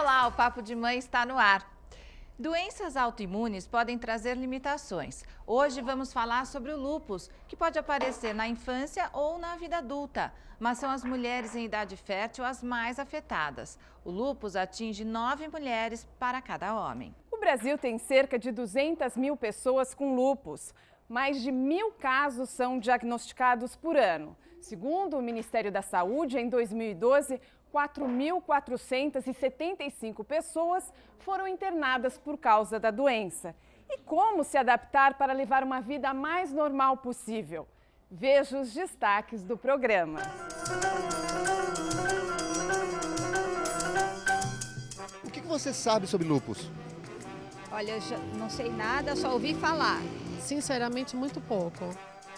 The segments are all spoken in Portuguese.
Olá, o Papo de Mãe está no ar. Doenças autoimunes podem trazer limitações. Hoje vamos falar sobre o lúpus, que pode aparecer na infância ou na vida adulta, mas são as mulheres em idade fértil as mais afetadas. O lúpus atinge 9 mulheres para cada homem. O Brasil tem cerca de 200 mil pessoas com lúpus. Mais de 1.000 casos são diagnosticados por ano. Segundo o Ministério da Saúde, em 2012, 4.475 pessoas foram internadas por causa da doença. E como se adaptar para levar uma vida mais normal possível? Veja os destaques do programa. O que você sabe sobre lúpus? Olha, eu não sei nada, só ouvi falar. Sinceramente, muito pouco.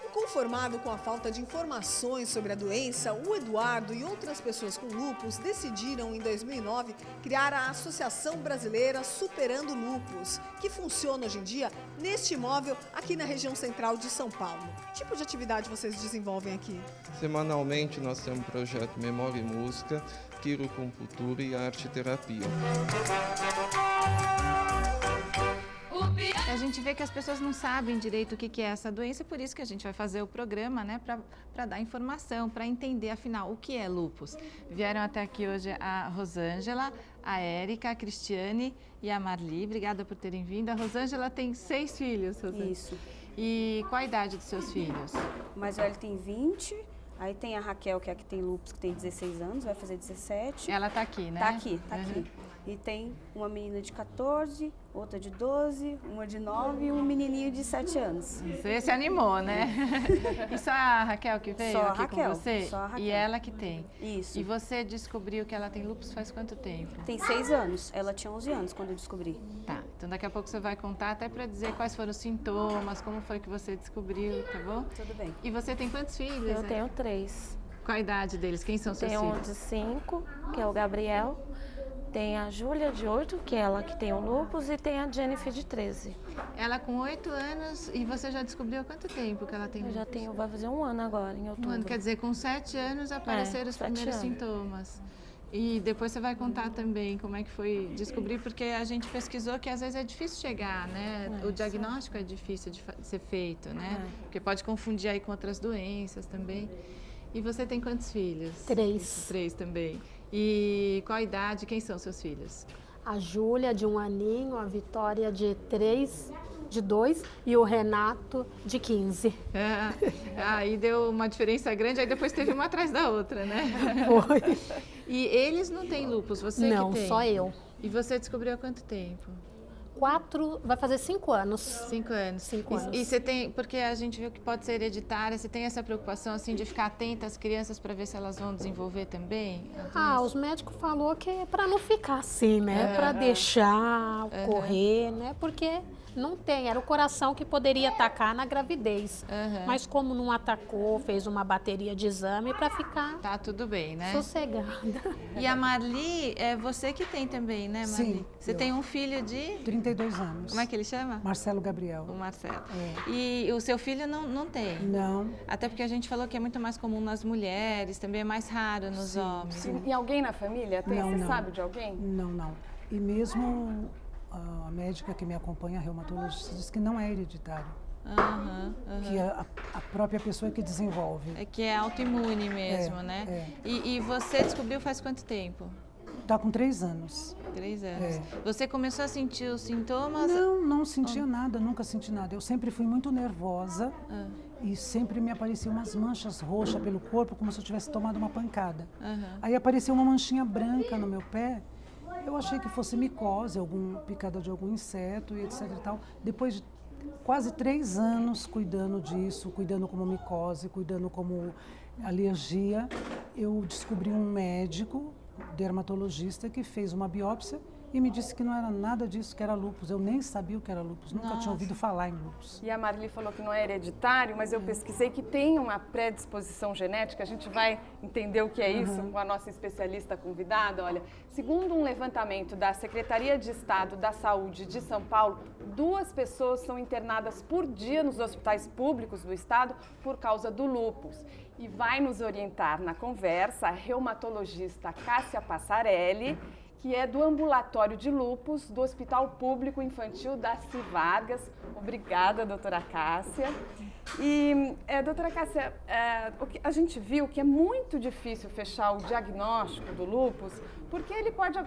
Inconformado com a falta de informações sobre a doença, o Eduardo e outras pessoas com lúpus decidiram, em 2009, criar a Associação Brasileira Superando Lúpus, que funciona hoje em dia neste imóvel aqui na região central de São Paulo. Que tipo de atividade vocês desenvolvem aqui? Semanalmente nós temos um projeto Memória e Música, Quirocultura e Arte-Terapia. A gente vê que as pessoas não sabem direito o que é essa doença, por isso que a gente vai fazer o programa, né, para dar informação, para entender, afinal, o que é lúpus. Vieram até aqui hoje a Rosângela, a Érica, a Cristiane e a Marli. Obrigada por terem vindo. A Rosângela tem 6 filhos, Rosângela. Isso. E qual a idade dos seus filhos? O mais velho tem 20, aí tem a Raquel, que é a que tem lúpus, que tem 16 anos, vai fazer 17. Ela tá aqui, né? Tá aqui. E tem uma menina de 14, outra de 12, uma de 9 e um menininho de 7 anos. Você se animou, né? E só a Raquel que veio Só a aqui Raquel, com você? só a Raquel. E ela que tem? Isso. E você descobriu que ela tem lúpus faz quanto tempo? Tem 6 anos, ela tinha 11 anos quando eu descobri. Tá, então daqui a pouco você vai contar até para dizer quais foram os sintomas, como foi que você descobriu, tá bom? Tudo bem. E você tem quantos filhos? Eu tenho 3. Qual a idade deles? Quem são seus Tenho um filhos? de 5, que é o Gabriel. Tem a Júlia, de 8, que é ela que tem o lúpus. E tem a Jennifer, de 13. Ela com 8 anos, e você já descobriu há quanto tempo que ela tem Eu lúpus? já tenho, vai fazer um ano agora, em outubro. Um ano, quer dizer, com 7 anos apareceram os 7 primeiros anos. sintomas. E depois você vai contar também como é que foi descobrir, porque a gente pesquisou que às vezes é difícil chegar, né? O diagnóstico é difícil de ser feito, né? Porque pode confundir aí com outras doenças também. E você tem quantos filhos? 3. 3 também. E qual a idade? Quem são seus filhos? A Júlia, de 1 aninho, a Vitória, de 3, de 2, e o Renato, de 15. Aí deu uma diferença grande, aí depois teve uma atrás da outra, né? Foi. E eles não têm lúpus, você Não, que tem? só eu. E você descobriu há quanto tempo? 4, vai fazer 5 anos. 5 anos. 5 anos. E você tem, porque a gente viu que pode ser hereditária, você tem essa preocupação assim de ficar atenta às crianças para ver se elas vão desenvolver também? Os médicos falaram que é para não ficar assim, né? Para deixar correr, né? Porque não tem, era o coração que poderia atacar na gravidez. Mas como não atacou, fez uma bateria de exame para ficar Tá tudo bem, né? sossegada. E a Marli, é você que tem também, né, Marli? Sim, Você tem um filho de... 32 anos. Como é que ele chama? Marcelo Gabriel. O Marcelo. É. E o seu filho não tem? Não. Até porque a gente falou que é muito mais comum nas mulheres, também é mais raro nos homens. Sim. E alguém na família tem? Não, Você não. sabe de alguém? Não. E mesmo a médica que me acompanha, a reumatologista, diz que não é hereditário. Que é a própria pessoa que desenvolve. É que é autoimune mesmo, né? É. E você descobriu faz quanto tempo? Está com 3 anos. 3 anos. É. Você começou a sentir os sintomas? Não sentia nada, nunca senti nada. Eu sempre fui muito nervosa e sempre me apareciam umas manchas roxas pelo corpo, como se eu tivesse tomado uma pancada. Aí apareceu uma manchinha branca no meu pé. Eu achei que fosse micose, picada de algum inseto e etc e tal. Depois de quase 3 anos cuidando disso, cuidando como micose, cuidando como alergia, eu descobri um médico, dermatologista, que fez uma biópsia e me disse que não era nada disso, que era lúpus. Eu nem sabia o que era lúpus, nunca tinha ouvido falar em lúpus. E a Marli falou que não é hereditário, mas eu pesquisei que tem uma predisposição genética. A gente vai entender o que é isso com a nossa especialista convidada. Olha, segundo um levantamento da Secretaria de Estado da Saúde de São Paulo, 2 pessoas são internadas por dia nos hospitais públicos do estado por causa do lúpus. E vai nos orientar na conversa a reumatologista Cássia Passarelli, que é do Ambulatório de Lúpus do Hospital Público Infantil Darcy Vargas. Obrigada, doutora Cássia. E, doutora Cássia, a gente viu que é muito difícil fechar o diagnóstico do lúpus, porque ele pode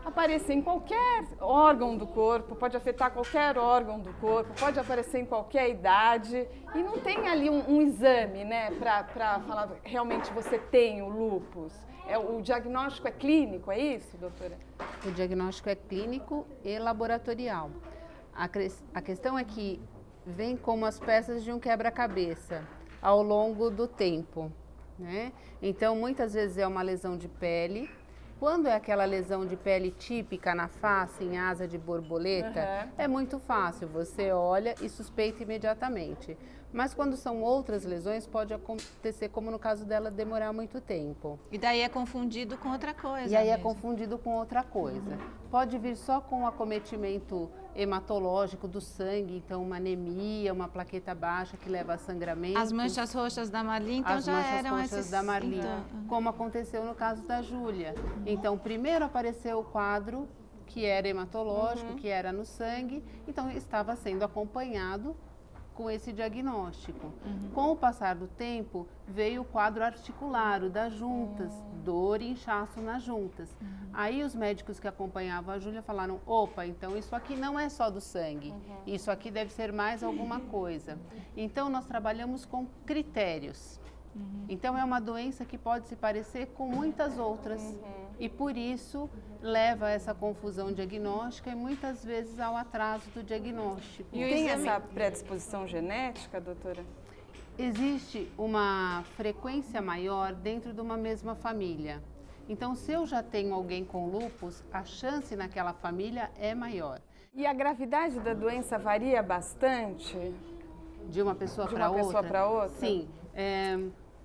aparecer em qualquer órgão do corpo, pode afetar qualquer órgão do corpo, pode aparecer em qualquer idade, e não tem ali um exame, né, para falar realmente você tem o lúpus. O diagnóstico é clínico, é isso, doutora? O diagnóstico é clínico e laboratorial. A questão é que vem como as peças de um quebra-cabeça ao longo do tempo, né? Então, muitas vezes é uma lesão de pele. Quando é aquela lesão de pele típica na face, em asa de borboleta, é muito fácil, você olha e suspeita imediatamente. Mas quando são outras lesões, pode acontecer, como no caso dela, demorar muito tempo. E daí é confundido com outra coisa. E aí é confundido com outra coisa. Pode vir só com o acometimento hematológico do sangue, então uma anemia, uma plaqueta baixa que leva a sangramento. As manchas roxas da Marli, então já eram essas... As manchas roxas da Marli, como aconteceu no caso da Júlia. Então, primeiro apareceu o quadro que era hematológico, que era no sangue, então estava sendo acompanhado com esse diagnóstico. Com o passar do tempo, veio o quadro articular, o das juntas, dor e inchaço nas juntas. Aí os médicos que acompanhavam a Júlia falaram, opa, então isso aqui não é só do sangue, isso aqui deve ser mais alguma coisa. Então nós trabalhamos com critérios. Então é uma doença que pode se parecer com muitas outras e por isso leva a essa confusão diagnóstica e muitas vezes ao atraso do diagnóstico. E tem essa predisposição genética, doutora? Existe uma frequência maior dentro de uma mesma família. Então, se eu já tenho alguém com lúpus, a chance naquela família é maior. E a gravidade da doença varia bastante? De uma pessoa para outra? De uma pessoa para outra? Sim.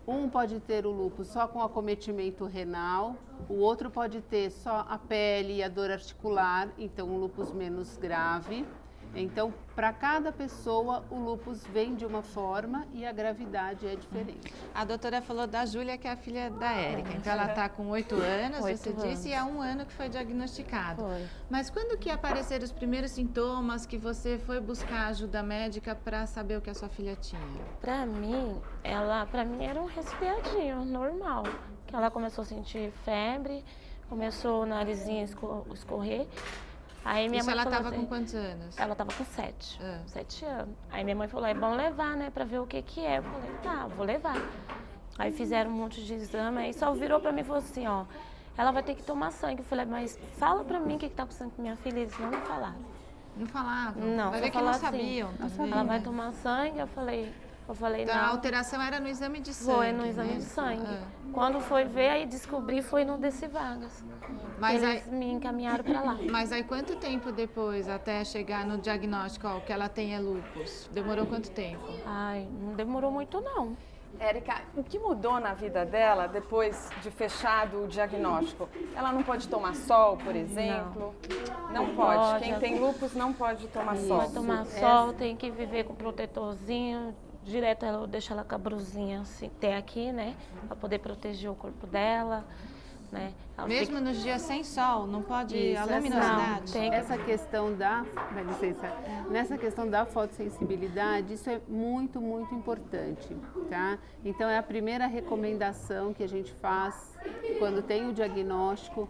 Um pode ter o lúpus só com acometimento renal, o outro pode ter só a pele e a dor articular, então um lúpus menos grave. Então, para cada pessoa, o lúpus vem de uma forma e a gravidade é diferente. A doutora falou da Júlia, que é a filha da Érica. Então, ela está com 8 anos, você disse, e há 1 ano que foi diagnosticado. Mas quando que apareceram os primeiros sintomas que você foi buscar ajuda médica para saber o que a sua filha tinha? Para mim era um resfriadinho normal. Que ela começou a sentir febre, começou o narizinho a escorrer. Aí minha mãe ela falou estava assim, com quantos anos? Ela estava com 7 anos. Aí minha mãe falou, é bom levar, né, pra ver o que é. Eu falei, tá, vou levar. Aí fizeram um monte de exame, aí só virou pra mim e falou assim, ó, ela vai ter que tomar sangue. Eu falei, mas fala pra mim o que tá acontecendo com minha filha. Eles não me falaram. Não falavam? Não, vai ver que não sabiam. Ela vai tomar sangue, eu falei então, não. A alteração era no exame de sangue. Foi no exame de sangue. Quando foi ver, aí descobri, foi no Darcy Vargas. Mas eles me encaminharam para lá. Mas aí quanto tempo depois, até chegar no diagnóstico, ó, que ela tem é lúpus? Demorou quanto tempo? Ai, não demorou muito não. Érica, o que mudou na vida dela depois de fechado o diagnóstico? Ela não pode tomar sol, por exemplo? Não pode. Quem tem lúpus não pode tomar sol. Não pode tomar sol, tem que viver com protetorzinho. Direto eu deixo ela com a brusinha assim, tem aqui, né? Pra poder proteger o corpo dela, né? Mesmo nos dias sem sol, não pode ir a luminosidade? Não, essa questão dá licença, nessa questão da fotossensibilidade, isso é muito, muito importante, tá? Então é a primeira recomendação que a gente faz quando tem o diagnóstico,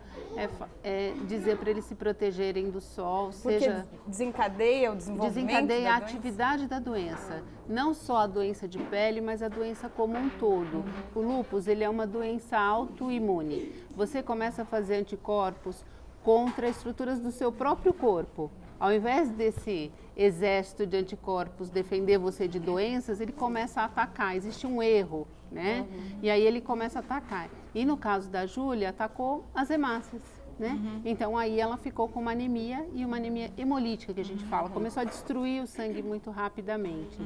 é dizer para eles se protegerem do sol, porque seja... desencadeia o desenvolvimento Desencadeia a atividade da doença, não só a doença de pele, mas a doença como um todo. O lúpus, ele é uma doença autoimune. Você começa a fazer anticorpos contra estruturas do seu próprio corpo. Ao invés desse exército de anticorpos defender você de doenças, ele começa a atacar. Existe um erro, né? E aí ele começa a atacar. E no caso da Júlia, atacou as hemácias, né? Então aí ela ficou com uma anemia e uma anemia hemolítica, que a gente fala. Começou a destruir o sangue muito rapidamente,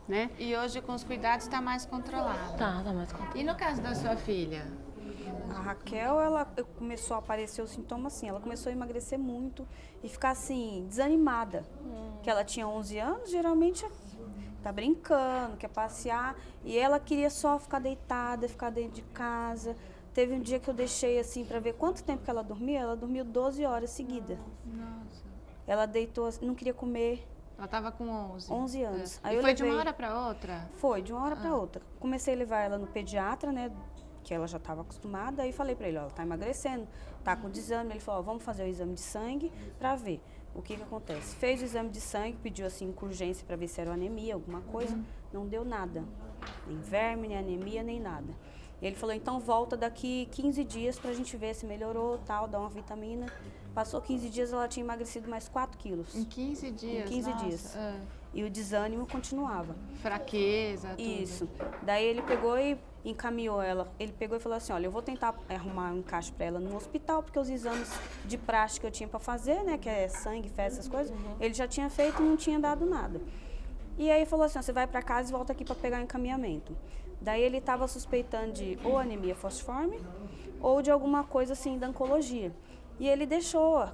né? E hoje com os cuidados está mais controlado. Tá mais controlado. E no caso da sua filha? A Raquel, ela começou a aparecer os sintomas assim, ela começou a emagrecer muito e ficar assim, desanimada. Que ela tinha 11 anos, geralmente tá brincando, quer passear, e ela queria só ficar deitada, ficar dentro de casa, teve um dia que eu deixei assim para ver quanto tempo que ela dormiu 12 horas seguidas. Nossa. Ela deitou, não queria comer. Ela estava com 11. 11 anos. É. E foi de uma hora para outra? Foi, de uma hora para outra. Comecei a levar ela no pediatra, né, que ela já estava acostumada, aí falei para ele, ó, ela tá emagrecendo, tá com desame. Ele falou, ó, vamos fazer o exame de sangue para ver o que acontece. Fez o exame de sangue, pediu assim com urgência para ver se era anemia, alguma coisa, não deu nada. Nem verme, nem anemia, nem nada. Ele falou, então volta daqui 15 dias pra gente ver se melhorou, tal, dá uma vitamina. Passou 15 dias, ela tinha emagrecido mais 4 quilos. Em 15 dias? Em 15 dias. E o desânimo continuava. Fraqueza, tudo. Isso. Daí ele pegou e encaminhou ela. Ele pegou e falou assim, olha, eu vou tentar arrumar um encaixe para ela no hospital, porque os exames de prática que eu tinha para fazer, né, que é sangue, fezes, essas coisas, ele já tinha feito e não tinha dado nada. E aí falou assim, ó, você vai para casa e volta aqui para pegar o encaminhamento. Daí ele estava suspeitando de ou anemia falciforme ou de alguma coisa assim da oncologia. E ele deixou,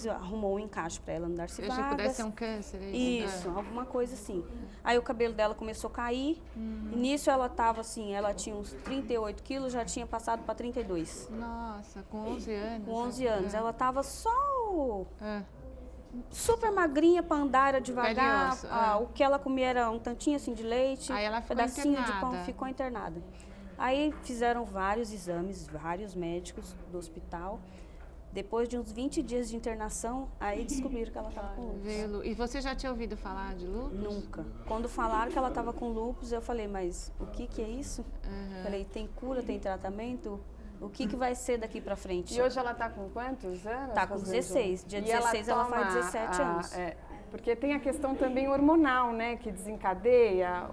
arrumou um encaixe para ela no Darcy Vargas. Se pudesse ser um câncer, é isso? Isso, alguma coisa assim. Aí o cabelo dela começou a cair. E nisso ela estava assim, ela tinha uns 38 quilos, já tinha passado para 32. Nossa, com 11 anos. Com 11 anos. Ela estava só super magrinha para andar, era devagar. O que ela comia era um tantinho assim de leite, aí ela ficou pedacinho internada. de pão, ficou internada. Aí fizeram vários exames, vários médicos do hospital. Depois de uns 20 dias de internação, aí descobriram que ela estava com lúpus. E você já tinha ouvido falar de lúpus? Nunca. Quando falaram que ela estava com lúpus, eu falei, mas o que é isso? Falei, tem cura, tem tratamento? O que vai ser daqui pra frente? E hoje ela está com quantos anos? Tá com 16. Dia 16 ela faz 17 anos. Porque tem a questão também hormonal, né? Que desencadeia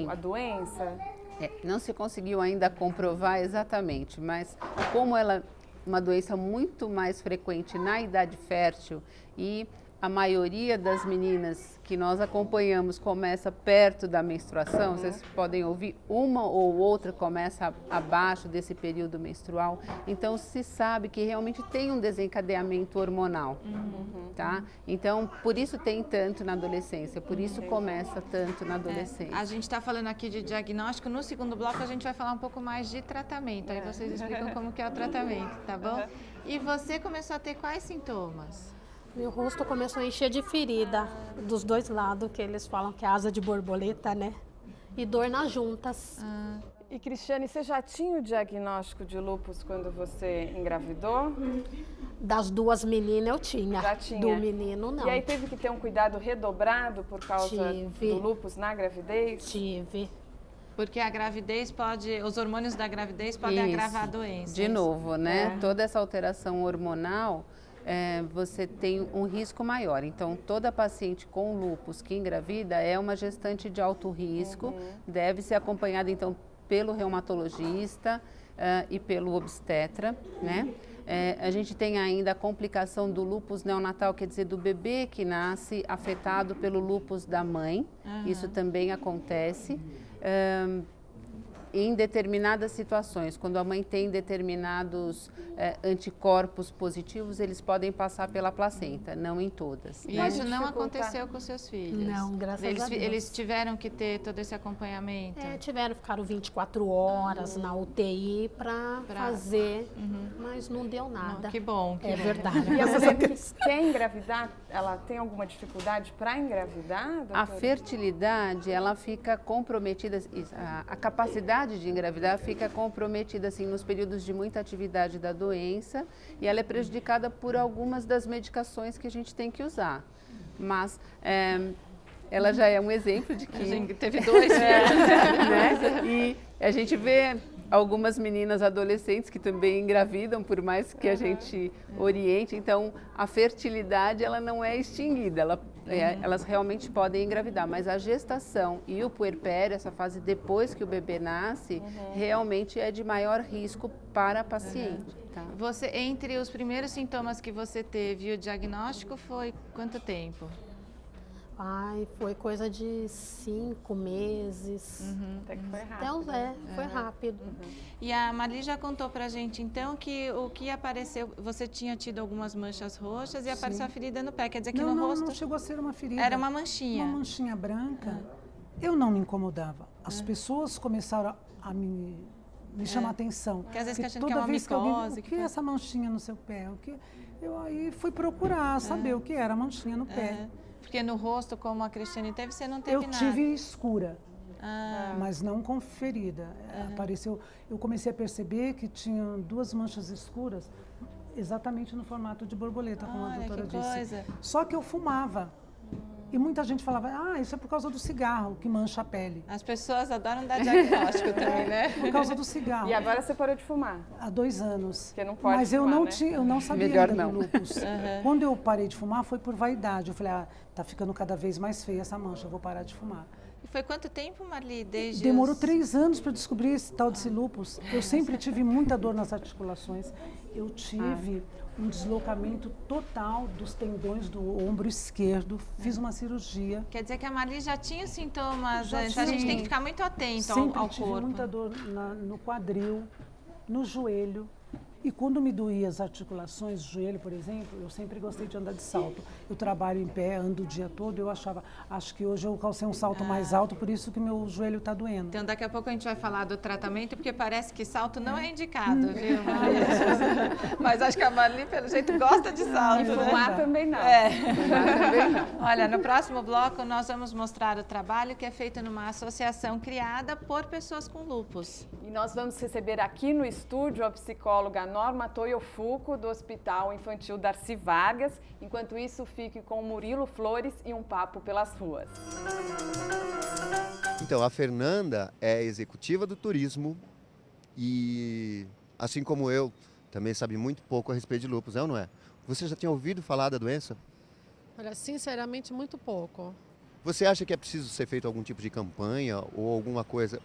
a doença. Não se conseguiu ainda comprovar exatamente, mas como ela uma doença muito mais frequente na idade fértil e a maioria das meninas que nós acompanhamos começa perto da menstruação, vocês podem ouvir, uma ou outra começa abaixo desse período menstrual, então se sabe que realmente tem um desencadeamento hormonal, tá? Então, por isso tem tanto na adolescência, por isso começa tanto na adolescência. A gente está falando aqui de diagnóstico, no segundo bloco a gente vai falar um pouco mais de tratamento, aí vocês explicam como que é o tratamento, tá bom? E você começou a ter quais sintomas? Meu rosto começou a encher de ferida dos dois lados, que eles falam que é asa de borboleta, né? E dor nas juntas. E Cristiane, você já tinha o diagnóstico de lúpus quando você engravidou? Das duas meninas eu tinha. Já tinha. Do menino não. E aí teve que ter um cuidado redobrado por causa do lúpus na gravidez? Tive. Porque a gravidez os hormônios da gravidez podem agravar a doença. De novo, né? Toda essa alteração hormonal, você tem um risco maior. Então, toda paciente com lúpus que engravida é uma gestante de alto risco, deve ser acompanhada, então, pelo reumatologista e pelo obstetra, né? A gente tem ainda a complicação do lúpus neonatal, quer dizer, do bebê que nasce afetado pelo lúpus da mãe. Isso também acontece. Em determinadas situações, quando a mãe tem determinados anticorpos positivos, eles podem passar pela placenta, não em todas. E isso não aconteceu com seus filhos? Não, graças a Deus. Eles tiveram que ter todo esse acompanhamento? Ficaram 24 horas na UTI para fazer, mas não deu nada. Que bom. É verdade. E a mulher que quer engravidar, ela tem alguma dificuldade para engravidar, doutora? A fertilidade, ela fica comprometida, a capacidade de engravidar fica comprometida assim nos períodos de muita atividade da doença e ela é prejudicada por algumas das medicações que a gente tem que usar. Mas ela já é um exemplo de que... A gente teve 2 filhos. Né? E a gente vê algumas meninas adolescentes que também engravidam, por mais que a gente oriente. Então, a fertilidade ela não é extinguida, elas realmente podem engravidar, mas a gestação e o puerpério, essa fase depois que o bebê nasce, realmente é de maior risco para a paciente. Tá? Você, entre os primeiros sintomas que você teve e o diagnóstico, foi quanto tempo? Foi coisa de 5 meses. Até que foi rápido. Então, foi rápido. E a Marli já contou pra gente, então, que o que apareceu, você tinha tido algumas manchas roxas e apareceu a ferida no pé. Quer dizer que no rosto... Não chegou a ser uma ferida. Era uma manchinha. Uma manchinha branca. Eu não me incomodava. As pessoas começaram a me me chama a atenção. Porque às vezes Porque que achando que é toda uma vez que alguém, micose. o que é essa manchinha no seu pé? Eu aí fui procurar saber o que era a manchinha no pé. Porque no rosto, como a Cristiane teve, você não teve Eu nada. tive escura. Ah. Mas não com ferida. Apareceu, eu comecei a perceber que tinham 2 manchas escuras exatamente no formato de borboleta, como a Olha, doutora que disse. coisa. Só que eu fumava. E muita gente falava, isso é por causa do cigarro que mancha a pele. As pessoas adoram dar diagnóstico também, né? Por causa do cigarro. E agora você parou de fumar? Há 2 anos. Porque não pode Mas fumar, eu não né? tinha, eu não sabia Melhor ainda não. do lúpus. Quando eu parei de fumar foi por vaidade. Eu falei, tá ficando cada vez mais feia essa mancha, eu vou parar de fumar. E foi quanto tempo, Marli? Desde Demorou os... 3 anos para descobrir esse tal desse lúpus. Eu sempre tive muita dor nas articulações. Eu tive um deslocamento total dos tendões do ombro esquerdo. Fiz uma cirurgia. Quer dizer que a Marli já tinha sintomas Já antes. A gente tinha. tem que ficar muito atento Sempre ao tive corpo. muita dor no quadril, no joelho. E quando me doía as articulações, o joelho, por exemplo, eu sempre gostei de andar de salto. Eu trabalho em pé, ando o dia todo, eu acho que hoje eu calcei um salto mais alto, por isso que meu joelho está doendo. Então, daqui a pouco a gente vai falar do tratamento, porque parece que salto não é indicado, viu, Marli? Mas acho que a Marli, pelo jeito, gosta de salto. E fumar também não. Fumar também não. Olha, no próximo bloco nós vamos mostrar o trabalho que é feito numa associação criada por pessoas com lúpus. E nós vamos receber aqui no estúdio a psicóloga Norma Toyofuku, do Hospital Infantil Darcy Vargas. Enquanto isso, fique com o Murilo Flores e um papo pelas ruas. Então, a Fernanda é executiva do turismo e, assim como eu, também sabe muito pouco a respeito de lúpus, é ou não é? Você já tinha ouvido falar da doença? Olha, sinceramente, muito pouco. Você acha que é preciso ser feito algum tipo de campanha ou alguma coisa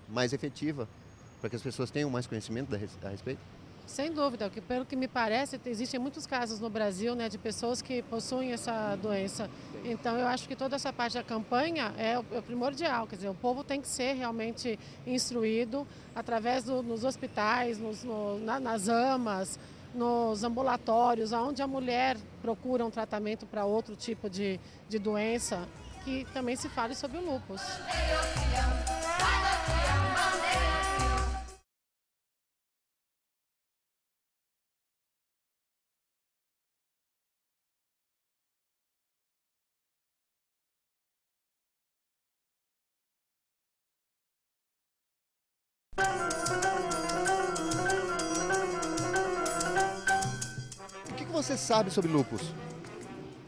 mais efetiva para que as pessoas tenham mais conhecimento a respeito? Sem dúvida, que pelo que me parece, existem muitos casos no Brasil, né, de pessoas que possuem essa doença. Então, eu acho que toda essa parte da campanha é o primordial. Quer dizer, o povo tem que ser realmente instruído através nos hospitais, nas AMAs, nos ambulatórios, onde a mulher procura um tratamento para outro tipo de doença, que também se fale sobre o lúpus. O que você sabe sobre lúpus?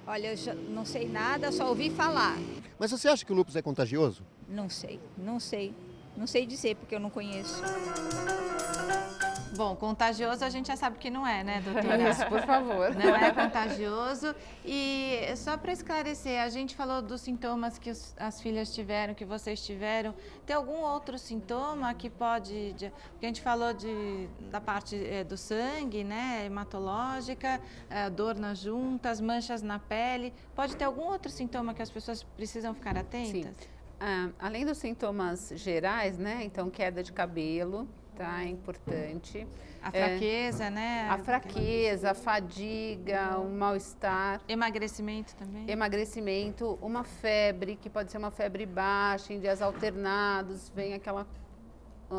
Olha, não sei nada, só ouvi falar. Mas você acha que o lúpus é contagioso? Não sei. Não sei dizer, porque eu não conheço. Bom, contagioso a gente já sabe que não é, né, doutora? Isso, por favor. Não é contagioso. E só para esclarecer, a gente falou dos sintomas que as filhas tiveram, que vocês tiveram. Tem algum outro sintoma que pode... Porque a gente falou da parte do sangue, né, hematológica, dor nas juntas, manchas na pele. Pode ter algum outro sintoma que as pessoas precisam ficar atentas? Sim. Além dos sintomas gerais, né, então queda de cabelo, tá, é importante. A fraqueza, né? A fraqueza, a fadiga, o mal-estar. Emagrecimento também? Emagrecimento, uma febre, que pode ser uma febre baixa, em dias alternados, vem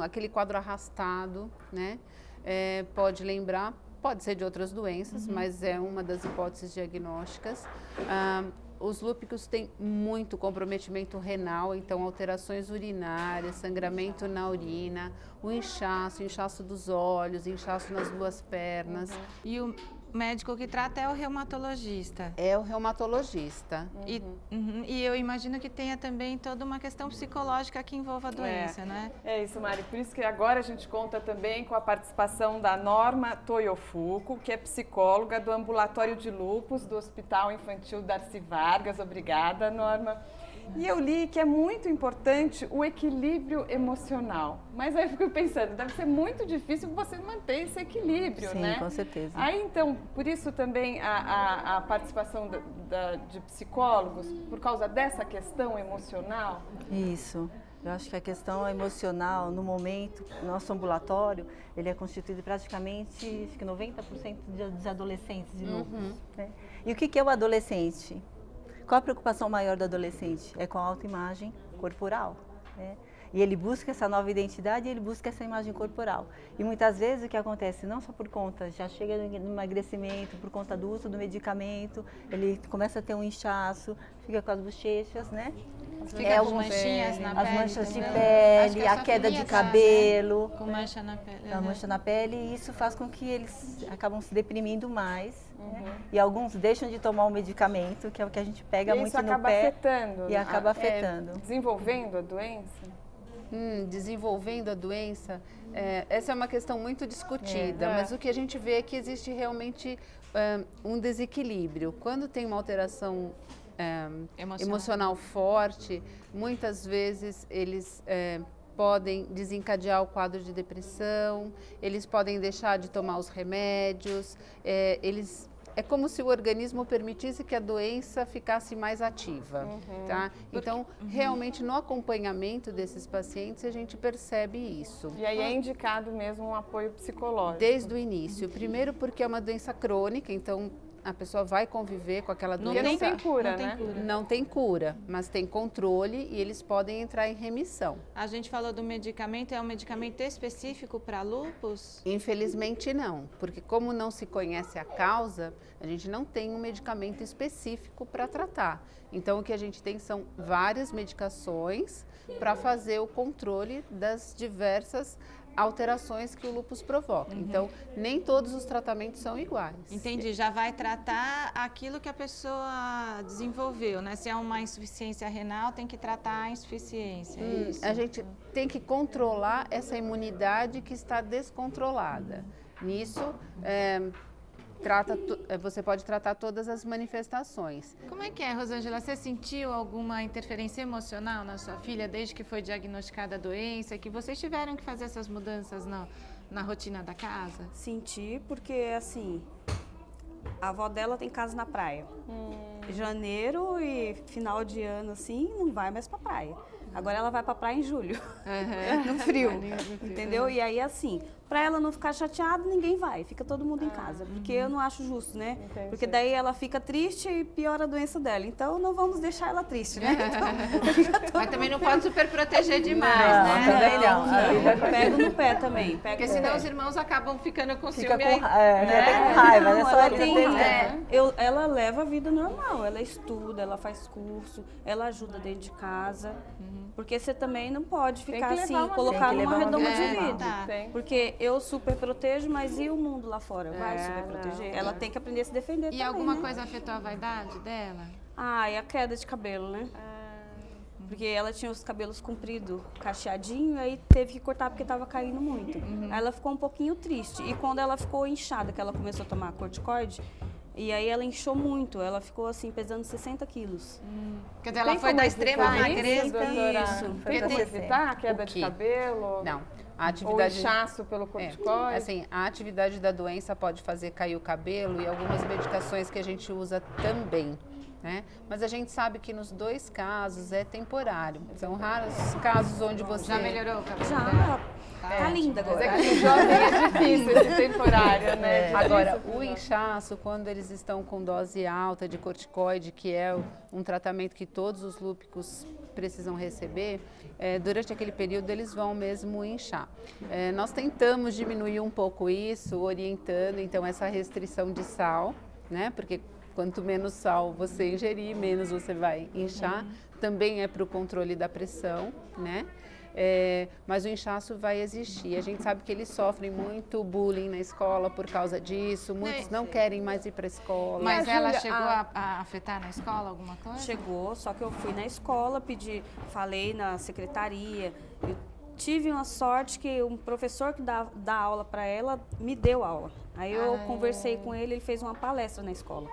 aquele quadro arrastado, né? Pode lembrar, pode ser de outras doenças, mas é uma das hipóteses diagnósticas. Os lúpicos têm muito comprometimento renal, então alterações urinárias, sangramento na urina, o inchaço dos olhos, inchaço nas 2 pernas. E o médico que trata é o reumatologista? É o reumatologista. E eu imagino que tenha também toda uma questão psicológica que envolva a doença, né? É isso, Mari. Por isso que agora a gente conta também com a participação da Norma Toyofuku, que é psicóloga do Ambulatório de Lúpus do Hospital Infantil Darcy Vargas. Obrigada, Norma. E eu li que é muito importante o equilíbrio emocional. Mas aí eu fico pensando, deve ser muito difícil você manter esse equilíbrio, né? Sim, com certeza. Aí, então, por isso também a participação de psicólogos, por causa dessa questão emocional? Isso. Eu acho que a questão emocional, no momento, nosso ambulatório, ele é constituído praticamente, acho que 90% de adolescentes de lúpus. Né? E o que é o adolescente? Qual a preocupação maior do adolescente? É com a autoimagem corporal. Né? E ele busca essa nova identidade, ele busca essa imagem corporal. E muitas vezes o que acontece, não só por conta, já chega no emagrecimento, por conta do uso do medicamento, ele começa a ter um inchaço, fica com as bochechas, né? Fica com manchinhas na pele. As manchas de também. pele, a queda de filhinha cabelo. Com mancha na pele. A mancha na pele, e isso faz com que eles acabam se deprimindo mais. Né? E alguns deixam de tomar o medicamento, que é o que a gente pega muito no pé. Isso acaba afetando. E acaba afetando. Desenvolvendo a doença? Desenvolvendo a doença, essa é uma questão muito discutida, mas o que a gente vê é que existe realmente um desequilíbrio. Quando tem uma alteração emocional forte, muitas vezes eles podem desencadear o quadro de depressão, eles podem deixar de tomar os remédios, é como se o organismo permitisse que a doença ficasse mais ativa, tá? Então, realmente, no acompanhamento desses pacientes, a gente percebe isso. E aí é indicado mesmo um apoio psicológico? Desde o início. Primeiro porque é uma doença crônica, então a pessoa vai conviver com aquela doença. Não tem cura, né? Não tem cura, mas tem controle e eles podem entrar em remissão. A gente falou do medicamento, é um medicamento específico para lúpus? Infelizmente não, porque como não se conhece a causa, a gente não tem um medicamento específico para tratar. Então o que a gente tem são várias medicações para fazer o controle das diversas alterações que o lúpus provoca. Então, nem todos os tratamentos são iguais. Entendi, já vai tratar aquilo que a pessoa desenvolveu, né? Se é uma insuficiência renal, tem que tratar a insuficiência, é isso? A gente tem que controlar essa imunidade que está descontrolada. Nisso, você pode tratar todas as manifestações. Como é que é, Rosângela? Você sentiu alguma interferência emocional na sua filha desde que foi diagnosticada a doença, que vocês tiveram que fazer essas mudanças na rotina da casa? Senti, porque assim, a avó dela tem casa na praia. Janeiro e final de ano, assim, não vai mais pra praia. Agora ela vai pra praia em julho, no frio, entendeu? E aí, assim, pra ela não ficar chateada, ninguém vai, fica todo mundo em casa, porque eu não acho justo, né? Entendi. Porque daí ela fica triste e piora a doença dela, então não vamos deixar ela triste, né? Então, Mas também não pode super proteger demais, né? Também não. Pego no pé também. Porque senão os irmãos acabam ficando com ciúme. Com raiva, né? Só ela leva a vida normal, ela estuda, ela faz curso, ela ajuda dentro de casa. Porque você também não pode ficar assim, colocar numa redoma de vidro. Porque eu super protejo, mas e o mundo lá fora? Vai super proteger? Ela tem que aprender a se defender também, alguma né? coisa afetou a vaidade dela? E a queda de cabelo, né? Porque ela tinha os cabelos compridos, cacheadinho, aí teve que cortar porque estava caindo muito. Aí ela ficou um pouquinho triste. E quando ela ficou inchada, que ela começou a tomar corticoide, e aí ela inchou muito, ela ficou assim, pesando 60 quilos. Quer dizer, ela foi da extrema magreza. Tem como evitar a queda de cabelo? Não. Ou inchaço pelo corticoide? Assim, a atividade da doença pode fazer cair o cabelo e algumas medicações que a gente usa também. Né? Mas a gente sabe que nos dois casos é temporário. São raros casos onde você... Já melhorou o cabelo? Já. Tá linda agora. Mas é que o jovem é difícil esse temporário, né? Agora, o inchaço, quando eles estão com dose alta de corticoide, que é um tratamento que todos os lúpicos precisam receber, durante aquele período eles vão mesmo inchar. Nós tentamos diminuir um pouco isso, orientando então essa restrição de sal, né? Porque quanto menos sal você ingerir, menos você vai inchar. Também é para o controle da pressão, né? Mas o inchaço vai existir. A gente sabe que eles sofrem muito bullying na escola por causa disso. Muitos não querem mais ir para a escola. Mas ela chegou a afetar na escola alguma coisa? Chegou, só que eu fui na escola, falei na secretaria. Eu tive uma sorte que um professor que dá aula para ela me deu aula. Aí eu conversei com ele, ele fez uma palestra na escola.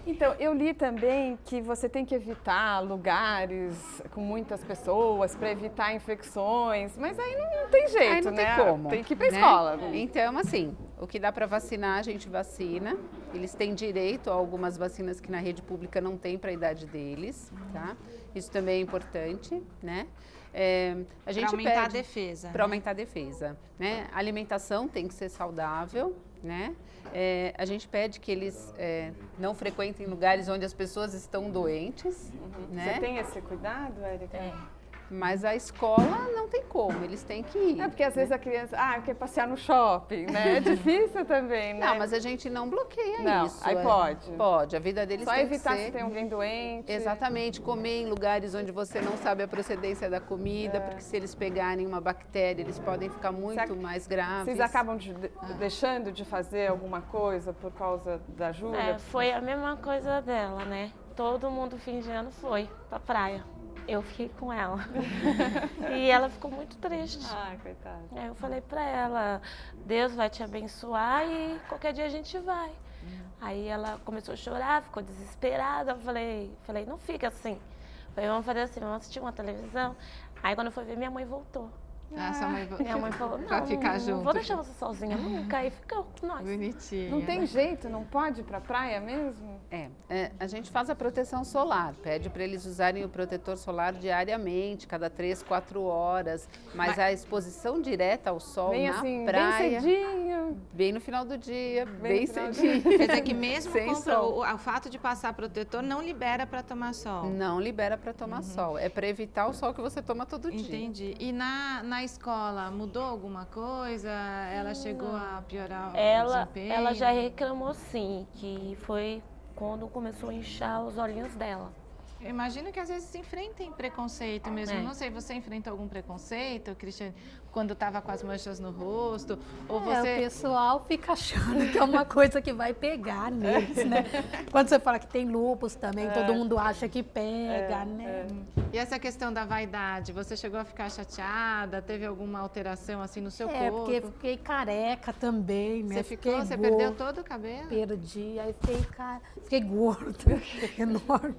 Então, eu li também que você tem que evitar lugares com muitas pessoas para evitar infecções, mas aí não tem jeito, aí não né? Tem como. Tem que ir para a escola. Então, assim, o que dá para vacinar, a gente vacina. Eles têm direito a algumas vacinas que na rede pública não tem para a idade deles, tá? Isso também é importante, né? A gente para aumentar a defesa. Para aumentar a defesa, né? A alimentação tem que ser saudável, né? A gente pede que eles não frequentem lugares onde as pessoas estão doentes, né? Você tem esse cuidado, Érica? Mas a escola não tem como, eles têm que ir. É porque às vezes a criança, quer passear no shopping, né? É difícil também, né? Não, mas a gente não bloqueia Não, isso. aí pode. Pode, a vida deles Só tem evitar que ser... se tem alguém doente. Exatamente, comer em lugares onde você não sabe a procedência da comida, porque se eles pegarem uma bactéria, eles podem ficar muito mais graves. Vocês acabam deixando de fazer alguma coisa por causa da Júlia? Foi a mesma coisa dela, né? Todo mundo fingindo foi pra praia. Eu fiquei com ela. E ela ficou muito triste. Coitada. Aí eu falei pra ela, Deus vai te abençoar e qualquer dia a gente vai. Aí ela começou a chorar, ficou desesperada. Eu falei, não fica assim. Falei, vamos fazer assim, vamos assistir uma televisão. Aí quando eu fui ver, minha mãe voltou. Minha mãe falou, pra ficar junto. Não vou deixar você sozinha nunca. Aí ficou com nós. Bonitinha. Não tem jeito, não pode ir pra praia mesmo? A gente faz a proteção solar, pede para eles usarem o protetor solar diariamente, cada 3, 4 horas, mas a exposição direta ao sol bem na assim, praia... Bem cedinho. Bem no final do dia, bem cedinho. Quer dizer que mesmo com o fato de passar protetor não libera para tomar sol? Não libera para tomar sol, é para evitar o sol que você toma todo dia. Entendi. E na escola, mudou alguma coisa? Ela chegou a piorar o desempenho? Ela já reclamou sim, que foi quando começou a inchar os olhinhos dela. Eu imagino que às vezes se enfrentem preconceito mesmo. Não sei, você enfrentou algum preconceito, Cristiane, quando estava com as manchas no rosto? Ou você... O pessoal fica achando que é uma coisa que vai pegar neles, né? Quando você fala que tem lúpus também, todo mundo acha que pega, né? E essa questão da vaidade, você chegou a ficar chateada? Teve alguma alteração assim no seu corpo? Porque fiquei careca também, né? Você perdeu todo o cabelo? Perdi, aí fiquei gorda, enorme.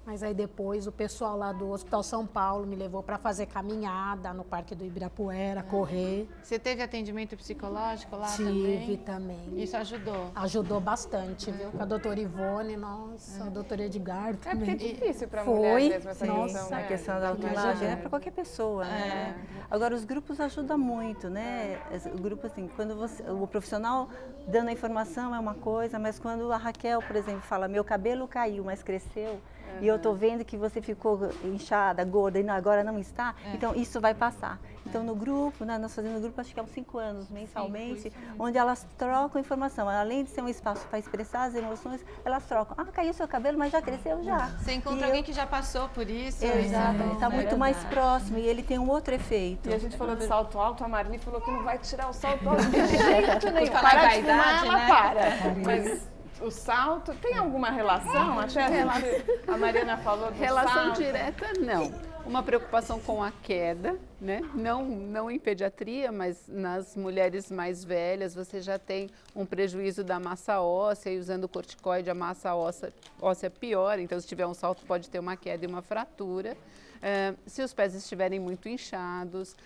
Mas aí depois o pessoal lá do Hospital São Paulo me levou para fazer caminhada no Parque do Ibirapuera, correr. Você teve atendimento psicológico lá Tive também. Isso ajudou? Ajudou bastante, viu? Com a doutora Ivone, nossa, a doutora Edgar também. Porque é difícil para mulher mesmo essa questão, A questão da autoimagem é para qualquer pessoa, né? Agora, os grupos ajudam muito, né? O grupo, assim, quando o profissional dando a informação é uma coisa, mas quando a Raquel, por exemplo, fala, meu cabelo caiu, mas cresceu, e eu tô vendo que você ficou inchada, gorda, e agora não está, então isso vai passar. Então, no grupo, né, nós fazemos grupo, acho que há uns 5 anos, mensalmente, onde elas trocam informação. Além de ser um espaço para expressar as emoções, elas trocam. Caiu seu cabelo, mas já cresceu já. Você encontra alguém que já passou por isso. Exato, ele está muito mais próximo e ele tem um outro efeito. E a gente falou de salto alto, a Marli falou que não vai tirar o salto alto de jeito nenhum. Falar Para da de fumar, idade, ela né? para. Mas o salto, tem alguma relação? Até a Mariana falou do Relação salto. direta, não. Uma preocupação com a queda, né? Não em pediatria, mas nas mulheres mais velhas, você já tem um prejuízo da massa óssea, e usando corticoide a massa óssea pior, então se tiver um salto pode ter uma queda e uma fratura. Se os pés estiverem muito inchados,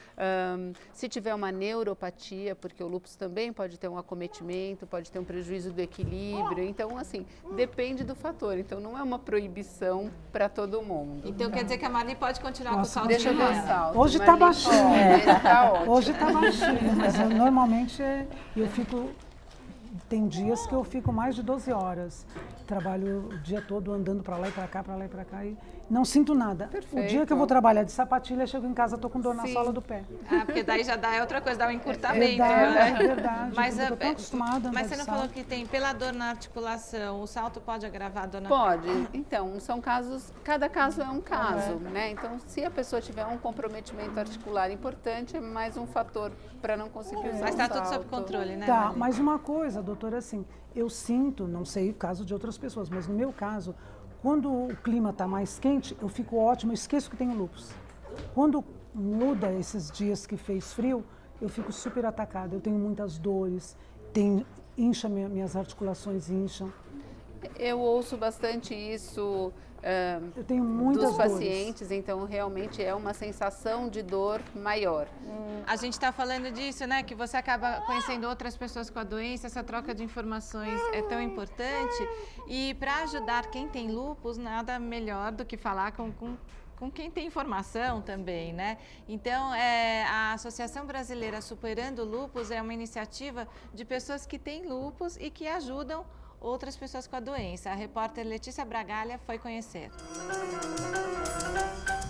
se tiver uma neuropatia, porque o lúpus também pode ter um acometimento, pode ter um prejuízo do equilíbrio, então assim, depende do fator, então não é uma proibição para todo mundo. Então quer dizer que a Marli pode continuar com o salto? Deixa eu ver o salto. Hoje está baixinho. Tá ótimo. Hoje está baixinho, mas normalmente eu fico... Tem dias que eu fico mais de 12 horas. Trabalho o dia todo andando para lá e para cá, para lá e para cá e não sinto nada. Perfeito. O dia que eu vou trabalhar de sapatilha, chego em casa, tô com dor na sola do pé. Porque daí já dá outra coisa, dá um encurtamento. Verdade. Mas, eu tô tão acostumada a andar mas você de não salto. falou que tem pela dor na articulação, o salto pode agravar a dor na Pode. Então, são casos, cada caso é um caso, né? Então, se a pessoa tiver um comprometimento articular importante, é mais um fator para não conseguir usar Mas o está tudo salto. sob controle, né, Tá, Marli? mas uma coisa, doutora, assim, eu sinto, não sei o caso de outras pessoas, mas no meu caso, quando o clima está mais quente, eu fico ótimo, eu esqueço que tenho lúpus. Quando muda esses dias que fez frio, eu fico super atacada, eu tenho muitas dores, incha, minhas articulações incham. Eu ouço bastante isso eu tenho muitas dos pacientes, então realmente é uma sensação de dor maior. A gente está falando disso, né? Que você acaba conhecendo outras pessoas com a doença, essa troca de informações é tão importante. E para ajudar quem tem lúpus, nada melhor do que falar com quem tem informação também, né? Então, a Associação Brasileira Superando o Lúpus é uma iniciativa de pessoas que têm lúpus e que ajudam outras pessoas com a doença. A repórter Letícia Bragalha foi conhecer.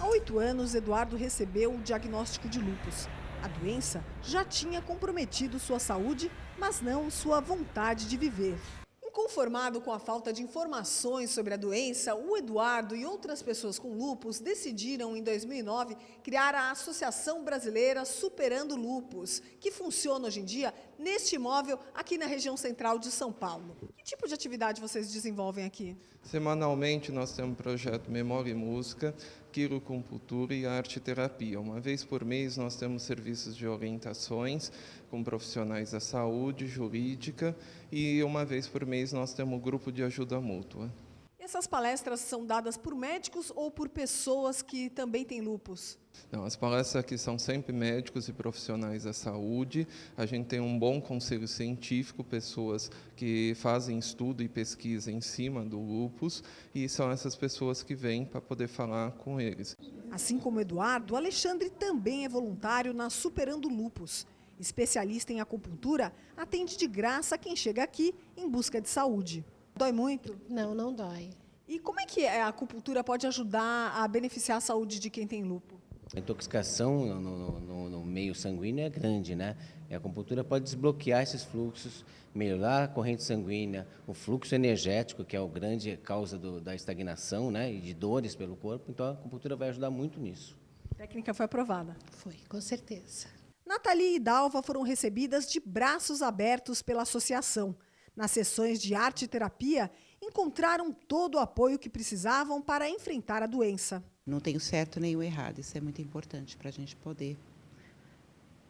O 8 anos, Eduardo recebeu o diagnóstico de lúpus. A doença já tinha comprometido sua saúde, mas não sua vontade de viver. Inconformado com a falta de informações sobre a doença, o Eduardo e outras pessoas com lúpus decidiram, em 2009, criar a Associação Brasileira Superando Lúpus, que funciona hoje em dia neste imóvel aqui na região central de São Paulo. Que tipo de atividade vocês desenvolvem aqui? Semanalmente nós temos um projeto Memória e Música, quirocultura e arte-terapia. Uma vez por mês nós temos serviços de orientações com profissionais da saúde, jurídica, e uma vez por mês nós temos um grupo de ajuda mútua. Essas palestras são dadas por médicos ou por pessoas que também têm lúpus? Não, as palestras aqui são sempre médicos e profissionais da saúde. A gente tem um bom conselho científico, pessoas que fazem estudo e pesquisa em cima do lúpus, e são essas pessoas que vêm para poder falar com eles. Assim como Eduardo, Alexandre também é voluntário na Superando Lúpus. Especialista em acupuntura, atende de graça quem chega aqui em busca de saúde. Dói muito? Não, não dói. E como é que a acupuntura pode ajudar a beneficiar a saúde de quem tem lúpus? A intoxicação no meio sanguíneo é grande, né? E a acupuntura pode desbloquear esses fluxos, melhorar a corrente sanguínea, o fluxo energético, que é a grande causa da estagnação, né? E de dores pelo corpo. Então, a acupuntura vai ajudar muito nisso. A técnica foi aprovada? Foi, com certeza. Nathalie e Dalva foram recebidas de braços abertos pela associação. Nas sessões de arte e terapia, encontraram todo o apoio que precisavam para enfrentar a doença. Não tem o certo nem o errado, isso é muito importante para a gente poder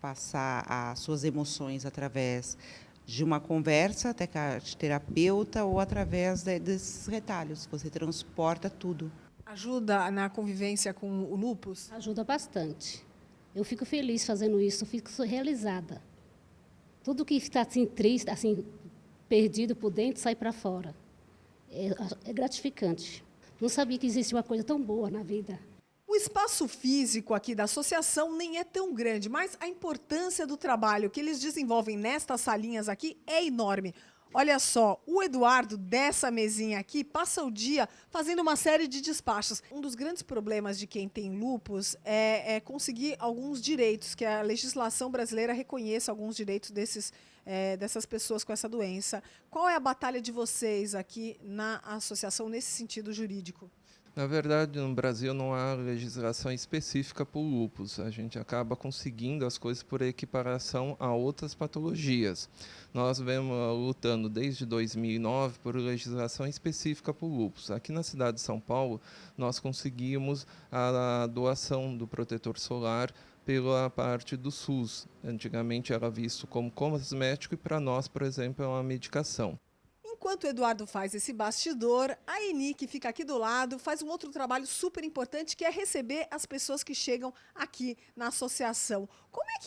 passar as suas emoções através de uma conversa, até com a arte-terapeuta, ou através desses retalhos, você transporta tudo. Ajuda na convivência com o lúpus? Ajuda bastante. Eu fico feliz fazendo isso, eu fico realizada. Tudo que está assim, triste, assim, perdido por dentro, sai para fora. É gratificante. Não sabia que existia uma coisa tão boa na vida. O espaço físico aqui da associação nem é tão grande, mas a importância do trabalho que eles desenvolvem nestas salinhas aqui é enorme. Olha só, o Eduardo, dessa mesinha aqui, passa o dia fazendo uma série de despachos. Um dos grandes problemas de quem tem lúpus é conseguir alguns direitos, que a legislação brasileira reconheça alguns direitos dessas pessoas com essa doença. Qual é a batalha de vocês aqui na associação nesse sentido jurídico? Na verdade, no Brasil não há legislação específica para o lúpus. A gente acaba conseguindo as coisas por equiparação a outras patologias. Nós vemos lutando desde 2009 por legislação específica para o lúpus. Aqui na cidade de São Paulo, nós conseguimos a doação do protetor solar pela parte do SUS. Antigamente era visto como cosmético e para nós, por exemplo, é uma medicação. Enquanto o Eduardo faz esse bastidor, a Eni, que fica aqui do lado, faz um outro trabalho super importante, que é receber as pessoas que chegam aqui na associação.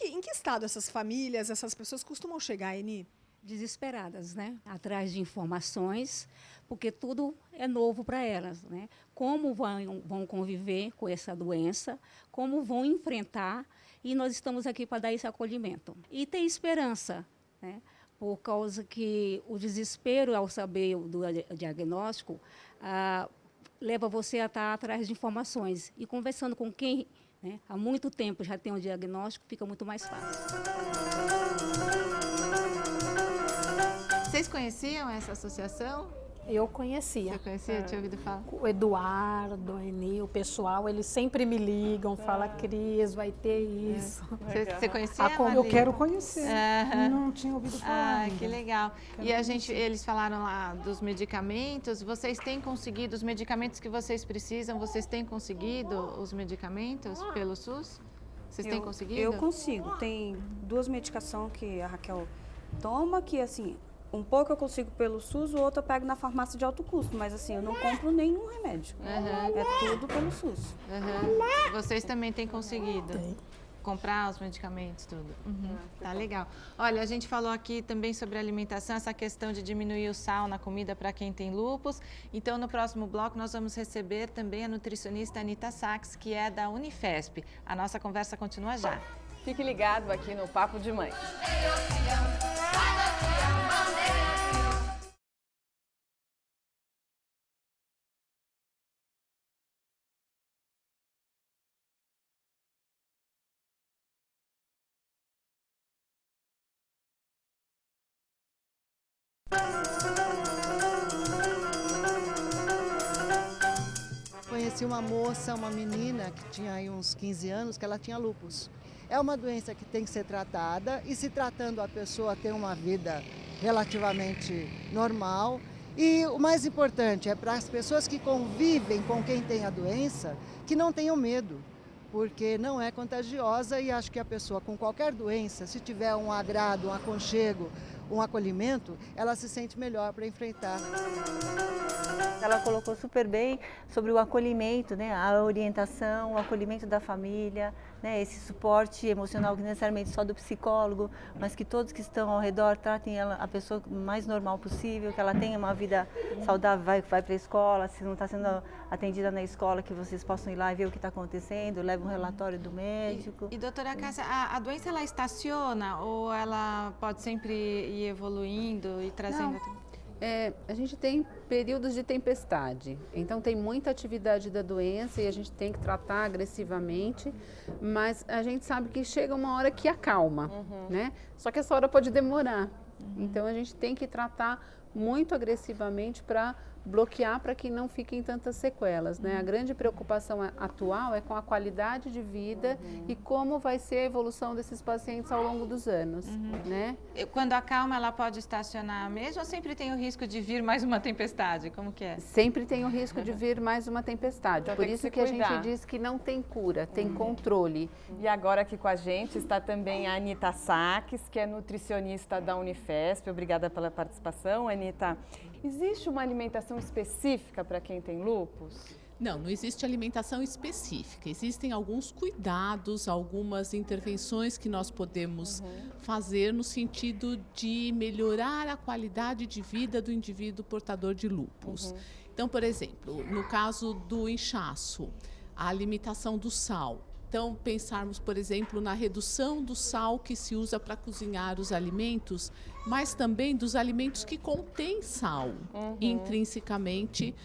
Em que estado essas famílias, essas pessoas costumam chegar, Eni? Desesperadas, né? Atrás de informações, porque tudo é novo para elas, né? Como vão conviver com essa doença, como vão enfrentar, e nós estamos aqui para dar esse acolhimento. E tem esperança, né? Por causa que o desespero ao saber do diagnóstico leva você a estar atrás de informações. E conversando com quem, né, há muito tempo já tem o diagnóstico, fica muito mais fácil. Vocês conheciam essa associação? Eu conhecia. Você conhecia? Tinha ouvido falar? O Eduardo, a Eni, o pessoal, eles sempre me ligam, falam, Cris, vai ter isso. Você conhecia? Eu quero conhecer. Não tinha ouvido falar. Ah, que legal. E eles falaram lá dos medicamentos. Vocês têm conseguido os medicamentos que vocês precisam? Vocês têm conseguido os medicamentos pelo SUS? Vocês têm conseguido? Eu consigo. Tem 2 medicações que a Raquel toma, que assim, um pouco eu consigo pelo SUS, o outro eu pego na farmácia de alto custo, mas assim, eu não compro nenhum remédio. É tudo pelo SUS. Vocês também têm conseguido comprar os medicamentos, tudo. Tá legal. Olha, a gente falou aqui também sobre alimentação, essa questão de diminuir o sal na comida para quem tem lúpus. Então, no próximo bloco, nós vamos receber também a nutricionista Anita Sachs, que é da Unifesp. A nossa conversa continua já. Fique ligado aqui no Papo de Mãe. conheci uma moça, uma menina que tinha aí uns 15 anos, que ela tinha lúpus. É uma doença que tem que ser tratada e, se tratando, a pessoa tem uma vida relativamente normal. E o mais importante é para as pessoas que convivem com quem tem a doença, que não tenham medo, porque não é contagiosa e acho que a pessoa com qualquer doença, se tiver um agrado, um aconchego, um acolhimento, ela se sente melhor para enfrentar. Ela colocou super bem sobre o acolhimento, né, a orientação, o acolhimento da família, né, esse suporte emocional que não necessariamente só do psicólogo, mas que todos que estão ao redor tratem ela, a pessoa o mais normal possível, que ela tenha uma vida saudável, vai para a escola, se não está sendo atendida na escola, que vocês possam ir lá e ver o que está acontecendo, leva um relatório do médico. E doutora Cássia, a doença ela estaciona ou ela pode sempre ir evoluindo e trazendo... A gente tem períodos de tempestade, então tem muita atividade da doença e a gente tem que tratar agressivamente, mas a gente sabe que chega uma hora que acalma, né? Só que essa hora pode demorar, então a gente tem que tratar muito agressivamente para bloquear, para que não fiquem tantas sequelas, né? A grande preocupação atual é com a qualidade de vida e como vai ser a evolução desses pacientes ao longo dos anos, né? Quando acalma, ela pode estacionar mesmo ou sempre tem o risco de vir mais uma tempestade? Como que é? Sempre tem o risco de vir mais uma tempestade, Então, por isso que a gente diz que não tem cura, tem controle. E agora aqui com a gente está também a Anita Saques, que é nutricionista da Unifesp. Obrigada pela participação, Anita. Existe uma alimentação específica para quem tem lúpus? Não, não existe alimentação específica. Existem alguns cuidados, algumas intervenções que nós podemos fazer no sentido de melhorar a qualidade de vida do indivíduo portador de lúpus. Então, por exemplo, no caso do inchaço, a limitação do sal. Então, pensarmos, por exemplo, na redução do sal que se usa para cozinhar os alimentos, mas também dos alimentos que contêm sal intrinsecamente.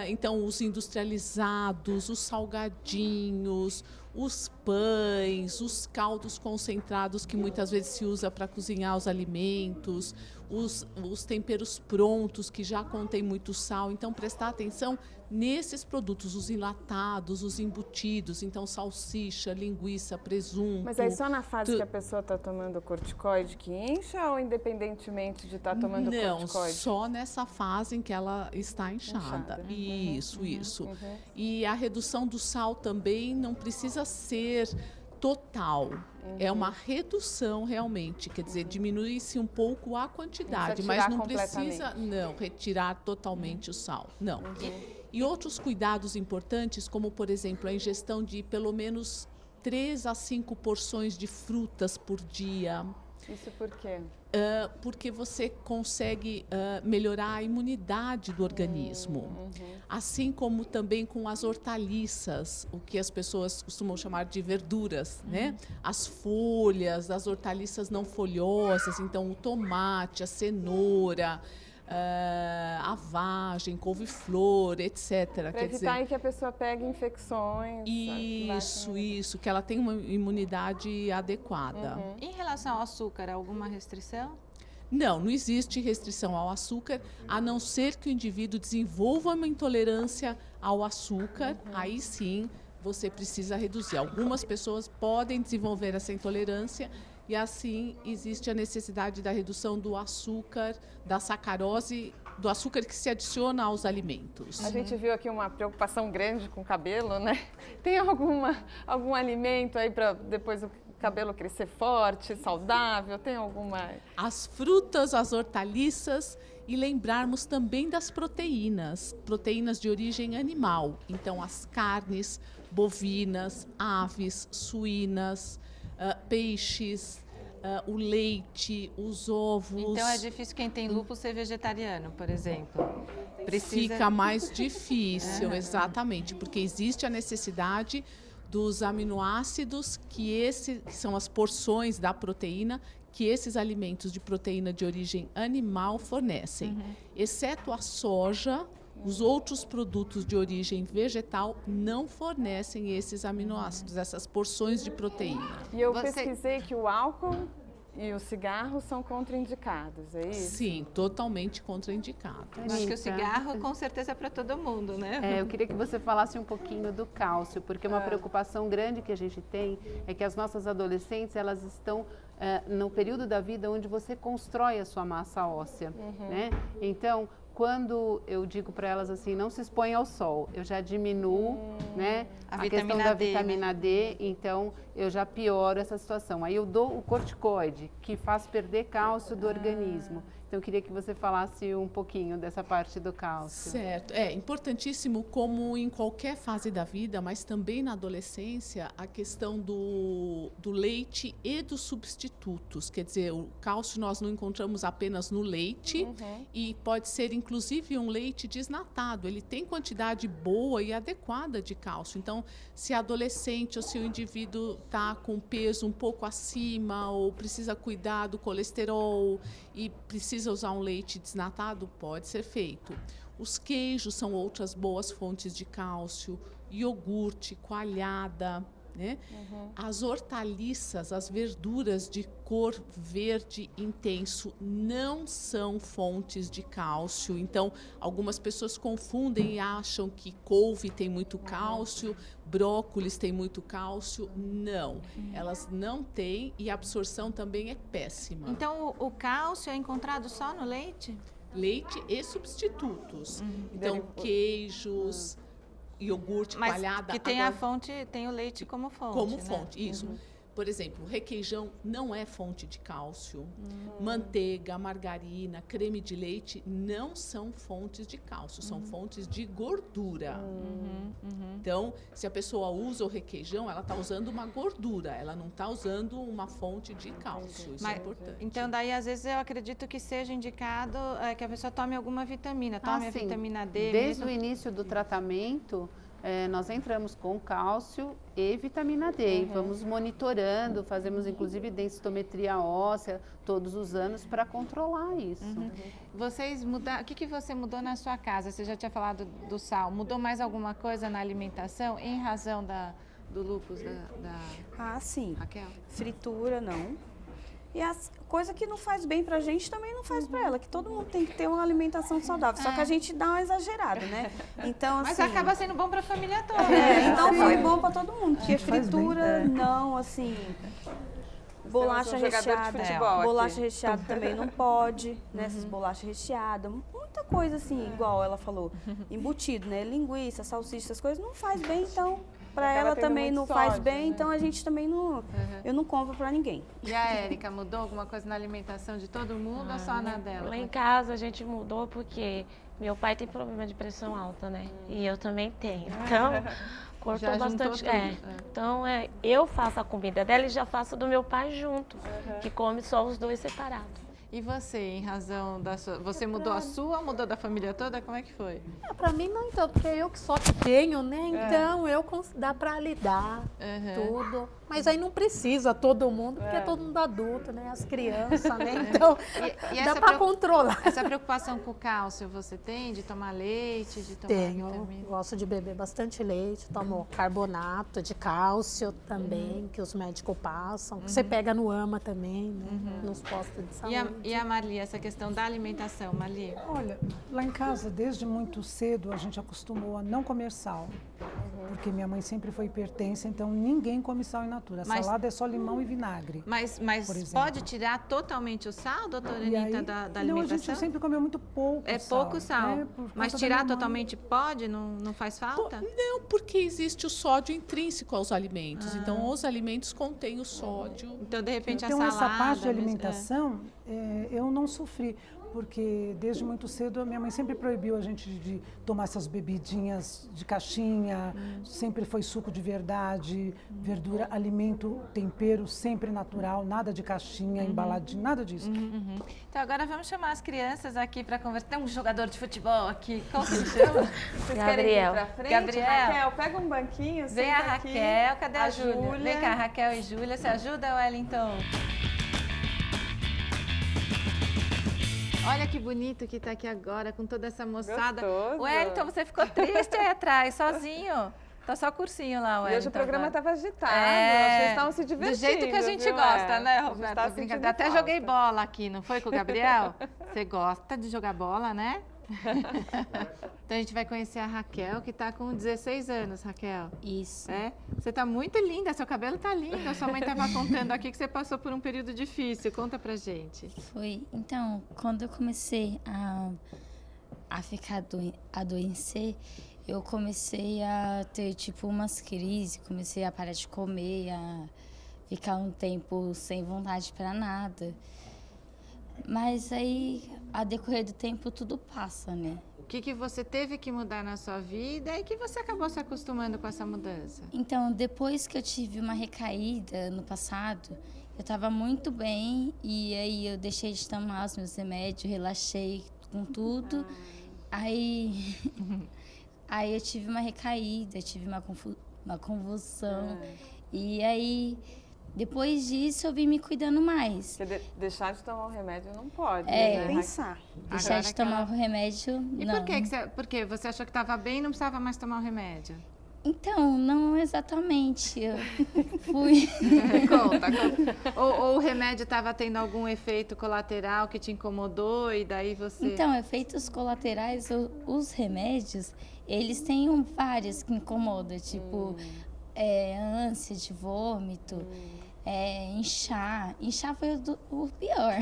Então, os industrializados, os salgadinhos, os pães, os caldos concentrados que muitas vezes se usa para cozinhar os alimentos, os temperos prontos que já contêm muito sal. Então, prestar atenção nesses produtos, os enlatados, os embutidos, então salsicha, linguiça, presunto. Mas aí só na fase que a pessoa está tomando corticoide que incha ou independentemente de estar tomando corticoide? Não, só nessa fase em que ela está inchada. Isso. E a redução do sal também não precisa ser total. É uma redução realmente, quer dizer, diminui-se um pouco a quantidade, mas não precisa retirar totalmente o sal. Não. E outros cuidados importantes, como, por exemplo, a ingestão de pelo menos 3 a 5 porções de frutas por dia. Isso por quê? Porque você consegue melhorar a imunidade do organismo. Assim como também com as hortaliças, o que as pessoas costumam chamar de verduras, né? As folhas, as hortaliças não folhosas, então o tomate, a cenoura, a vagem, couve-flor, etc. Para evitar que a pessoa pegue infecções. Isso, que ela tenha uma imunidade adequada. Em relação ao açúcar, alguma restrição? Não existe restrição ao açúcar, a não ser que o indivíduo desenvolva uma intolerância ao açúcar, aí sim você precisa reduzir. Algumas pessoas podem desenvolver essa intolerância e assim existe a necessidade da redução do açúcar, da sacarose, do açúcar que se adiciona aos alimentos. A gente viu aqui uma preocupação grande com o cabelo, né? Tem algum alimento aí para depois o cabelo crescer forte, saudável? Tem alguma? As frutas, as hortaliças e lembrarmos também das proteínas de origem animal. Então, as carnes bovinas, aves, suínas, peixes, o leite, os ovos. Então é difícil quem tem lúpus ser vegetariano, por exemplo? Fica mais difícil, exatamente, porque existe a necessidade dos aminoácidos que são as porções da proteína que esses alimentos de proteína de origem animal fornecem. Exceto a soja, os outros produtos de origem vegetal não fornecem esses aminoácidos, essas porções de proteína. E eu pesquisei que o álcool E os cigarros são contraindicados, é isso? Sim, totalmente contraindicado. Acho que o cigarro com certeza é para todo mundo, né? Eu queria que você falasse um pouquinho do cálcio, porque uma preocupação grande que a gente tem é que as nossas adolescentes, elas estão no período da vida onde você constrói a sua massa óssea, né? Então, quando eu digo para elas assim, não se expõe ao sol, eu já diminuo, né, a questão da vitamina D, então eu já pioro essa situação. Aí eu dou o corticoide, que faz perder cálcio do organismo. Então eu queria que você falasse um pouquinho dessa parte do cálcio. Certo, é importantíssimo, como em qualquer fase da vida, mas também na adolescência, a questão do leite e dos substitutos. Quer dizer, o cálcio nós não encontramos apenas no leite e pode ser inclusive um leite desnatado. Ele tem quantidade boa e adequada de cálcio. Então, se adolescente ou se o indivíduo está com peso um pouco acima ou precisa cuidar do colesterol e precisa usar um leite desnatado, pode ser feito. Os queijos são outras boas fontes de cálcio, iogurte, coalhada, né? As hortaliças, as verduras de cor verde intenso não são fontes de cálcio. Então, algumas pessoas confundem e acham que couve tem muito cálcio, brócolis tem muito cálcio. Não, elas não têm e a absorção também é péssima. Então, o cálcio é encontrado só no leite? Leite e substitutos. Então, queijos, iogurte, coalhada. Que tem a fonte, tem o leite como fonte. Como né? fonte, isso. Por exemplo, requeijão não é fonte de cálcio. Manteiga, margarina, creme de leite não são fontes de cálcio, são fontes de gordura. Então, se a pessoa usa o requeijão, ela está usando uma gordura, ela não está usando uma fonte de cálcio. Isso é importante. Então, daí, às vezes, eu acredito que seja indicado que a pessoa tome alguma vitamina, tome a vitamina D. Desde o início do tratamento, nós entramos com cálcio e vitamina D. Vamos monitorando, fazemos inclusive densitometria óssea todos os anos para controlar isso. Vocês mudaram, o que você mudou na sua casa? Você já tinha falado do sal. Mudou mais alguma coisa na alimentação em razão do lúpus da sim. Raquel? Fritura, não. E a coisa que não faz bem pra gente também não faz pra ela, que todo mundo tem que ter uma alimentação saudável, só que a gente dá uma exagerada, né? Então, assim, mas acaba sendo bom pra família toda. Então foi bom pra todo mundo, porque fritura não, assim, bolacha recheada, bolacha recheada também não pode, né? Essas bolachas recheadas, muita coisa assim, igual ela falou, embutido, né? Linguiça, salsicha, essas coisas não faz bem, então... Para ela também não faz bem, então a gente também não... Eu não compro para ninguém. E a Érica, mudou alguma coisa na alimentação de todo mundo ou só na dela? Lá em casa a gente mudou porque meu pai tem problema de pressão alta, né? E eu também tenho. Então, cortou bastante. Então, eu faço a comida dela e já faço do meu pai junto, que come só os dois separados. E você, em razão da sua... Você mudou a sua, mudou da família toda? Como é que foi? Para mim não, então, porque eu que só tenho, né? Então, dá para lidar tudo. Mas aí não precisa todo mundo, porque é todo mundo adulto, né? As crianças, né? Então, dá para controlar. Essa preocupação com o cálcio você tem? De tomar leite, de tomar vitamina? Gosto de beber bastante leite, tomo carbonato de cálcio também, que os médicos passam, que você pega no AMA também, né? Nos postos de saúde. E a Marli, essa questão da alimentação, Marli? Olha, lá em casa, desde muito cedo, a gente acostumou a não comer sal. Porque minha mãe sempre foi hipertensa, então ninguém come sal in natura. A salada é só limão e vinagre. Mas pode tirar totalmente o sal, doutora Anitta, da alimentação? Não, a gente sempre comeu muito pouco sal. Pouco sal. Mas tirar totalmente pode? Não faz falta? Não, porque existe o sódio intrínseco aos alimentos. Então, os alimentos contêm o sódio. Então, de repente, então, essa parte de alimentação, eu não sofri. Porque desde muito cedo a minha mãe sempre proibiu a gente de tomar essas bebidinhas de caixinha, sempre foi suco de verdade, verdura, alimento, tempero sempre natural, nada de caixinha, embaladinho, nada disso. Então agora vamos chamar as crianças aqui para conversar. Tem um jogador de futebol aqui, como que ele chama? Vocês Gabriel. Querem ir pra frente? Gabriel, Raquel, pega um banquinho, vem a Raquel, cadê a Júlia? Vem cá, Raquel e Júlia, se ajuda, Wellington? Olha que bonito que tá aqui agora, com toda essa moçada. Gostoso. Wellington, você ficou triste aí atrás, sozinho. tá só cursinho lá, E hoje o programa estava agitado, vocês estavam se divertindo. Do jeito que a gente gosta, né, Roberta? Brincadeira. Até joguei bola aqui, não foi com o Gabriel? Você gosta de jogar bola, né? Então a gente vai conhecer a Raquel, que está com 16 anos, Raquel. Isso. Você está muito linda, seu cabelo está lindo. A sua mãe estava contando aqui que você passou por um período difícil. Conta pra gente. Foi. Então, quando eu comecei a ficar adoecer, eu comecei a ter tipo umas crises, comecei a parar de comer, a ficar um tempo sem vontade para nada. Mas aí, a decorrer do tempo, tudo passa, né? O que você teve que mudar na sua vida e que você acabou se acostumando com essa mudança? Então, depois que eu tive uma recaída no passado, eu estava muito bem e aí eu deixei de tomar os meus remédios, relaxei com tudo. Aí eu tive uma recaída, tive uma convulsão. E aí, depois disso, eu vim me cuidando mais. Porque deixar de tomar o remédio não pode, né? Pensar. Deixar de tomar o remédio, E não. por quê? Você achou que estava bem e não precisava mais tomar o remédio? Então, não exatamente. Eu fui... Conta. Ou o remédio estava tendo algum efeito colateral que te incomodou e daí você... Então, efeitos colaterais, os remédios, eles têm vários que incomodam, tipo ânsia de vômito, inchar. Inchar foi o pior.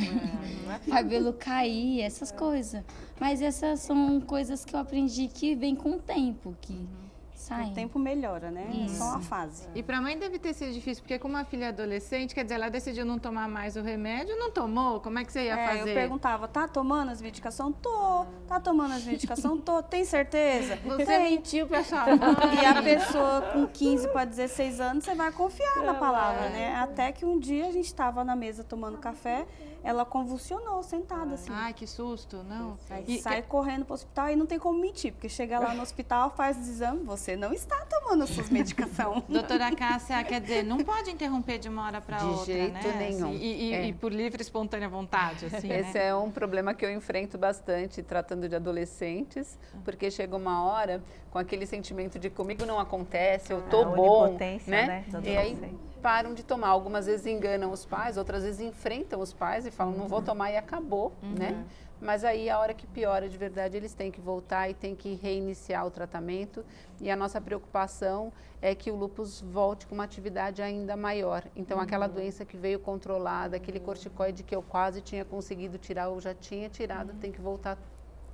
Cabelo cair, essas coisas. Mas essas são coisas que eu aprendi que vem com o tempo, que saem. O tempo melhora, né? É só uma fase. E para a mãe deve ter sido difícil, porque com uma filha adolescente, quer dizer, ela decidiu não tomar mais o remédio, não tomou? Como é que você ia fazer? Eu perguntava, tá tomando as medicações? Tô. Tá tomando as medicações? Tô. Tem certeza? Você mentiu pra sua mãe. E a pessoa com 15 para 16 anos, você vai confiar na palavra, né? Até que um dia a gente estava na mesa tomando café, ela convulsionou, sentada assim. Ai, que susto, não. Aí sai correndo pro hospital e não tem como mentir, porque chega lá no hospital, faz o exame, você não está tomando as suas medicações. Doutora Cássia, quer dizer, não pode interromper de uma hora para outra, jeito né? nenhum. E por livre e espontânea vontade, assim, Esse né? é um problema que eu enfrento bastante tratando de adolescentes, porque chega uma hora com aquele sentimento de comigo não acontece, eu tô bom, né? E aí param de tomar. Algumas vezes enganam os pais, outras vezes enfrentam os pais e falam, não vou tomar e acabou, né? Mas aí, a hora que piora de verdade, eles têm que voltar e têm que reiniciar o tratamento. E a nossa preocupação é que o lúpus volte com uma atividade ainda maior. Então, aquela doença que veio controlada, aquele corticoide que eu quase tinha conseguido tirar ou já tinha tirado, tem que voltar